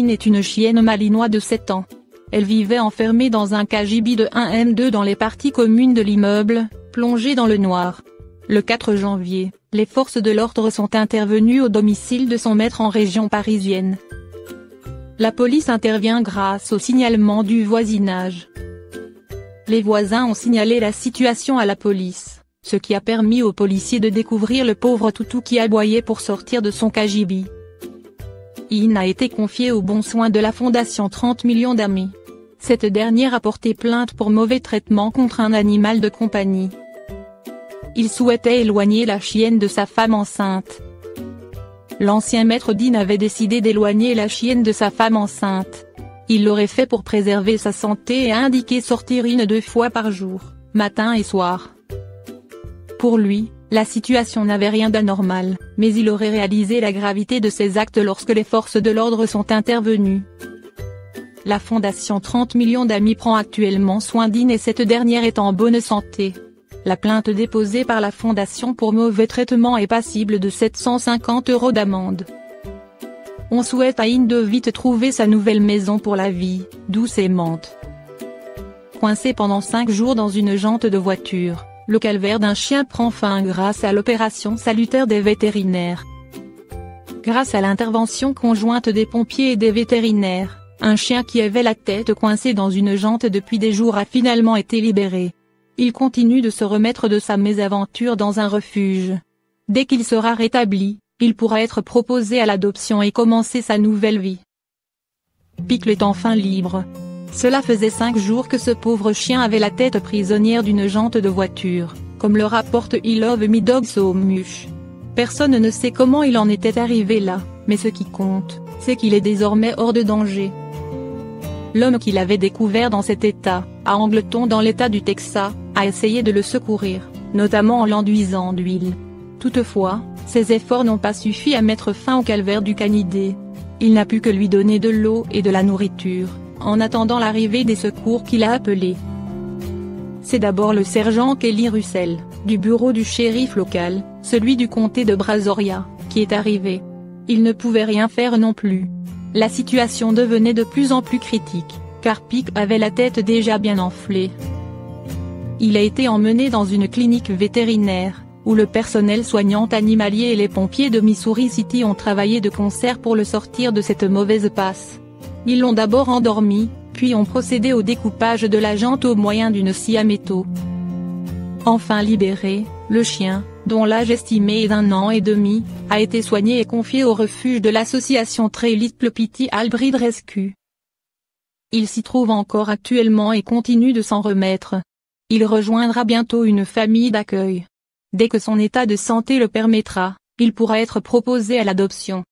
In est une chienne malinois de 7 ans. Elle vivait enfermée dans un cagibi de 1m2 dans les parties communes de l'immeuble, plongée dans le noir. Le 4 janvier, les forces de l'ordre sont intervenues au domicile de son maître en région parisienne. La police intervient grâce au signalement du voisinage. Les voisins ont signalé la situation à la police, ce qui a permis aux policiers de découvrir le pauvre toutou qui aboyait pour sortir de son cagibi. In a été confié aux bons soins de la fondation 30 millions d'amis. Cette dernière a porté plainte pour mauvais traitement contre un animal de compagnie. Il souhaitait éloigner la chienne de sa femme enceinte. L'ancien maître d'In avait décidé d'éloigner la chienne de sa femme enceinte. Il l'aurait fait pour préserver sa santé et a indiqué sortir In 2 fois par jour, matin et soir. Pour lui, la situation n'avait rien d'anormal, mais il aurait réalisé la gravité de ses actes lorsque les forces de l'ordre sont intervenues. La fondation 30 millions d'amis prend actuellement soin d'In et cette dernière est en bonne santé. La plainte déposée par la fondation pour mauvais traitement est passible de 750 € d'amende. On souhaite à In de vite trouver sa nouvelle maison pour la vie, douce et aimante. Coincé pendant 5 jours dans une jante de voiture, le calvaire d'un chien prend fin grâce à l'opération salutaire des vétérinaires. Grâce à l'intervention conjointe des pompiers et des vétérinaires, un chien qui avait la tête coincée dans une jante depuis des jours a finalement été libéré. Il continue de se remettre de sa mésaventure dans un refuge. Dès qu'il sera rétabli, il pourra être proposé à l'adoption et commencer sa nouvelle vie. Pickle est enfin libre. Cela faisait 5 jours que ce pauvre chien avait la tête prisonnière d'une jante de voiture, comme le rapporte I Love Me Dogs au MUSH. Personne ne sait comment il en était arrivé là, mais ce qui compte, c'est qu'il est désormais hors de danger. L'homme qui l'avait découvert dans cet état, à Angleton dans l'état du Texas, a essayé de le secourir, notamment en l'enduisant d'huile. Toutefois, ses efforts n'ont pas suffi à mettre fin au calvaire du canidé. Il n'a pu que lui donner de l'eau et de la nourriture, en attendant l'arrivée des secours qu'il a appelés. C'est d'abord le sergent Kelly Russell, du bureau du shérif local, celui du comté de Brazoria, qui est arrivé. Il ne pouvait rien faire non plus. La situation devenait de plus en plus critique, car Pick avait la tête déjà bien enflée. Il a été emmené dans une clinique vétérinaire, où le personnel soignant animalier et les pompiers de Missouri City ont travaillé de concert pour le sortir de cette mauvaise passe. Ils l'ont d'abord endormi, puis ont procédé au découpage de la jante au moyen d'une scie à métaux. Enfin libéré, le chien, dont l'âge estimé est d'1 an et demi, a été soigné et confié au refuge de l'association Three Little Pity Hybrid Rescue. Il s'y trouve encore actuellement et continue de s'en remettre. Il rejoindra bientôt une famille d'accueil. Dès que son état de santé le permettra, il pourra être proposé à l'adoption.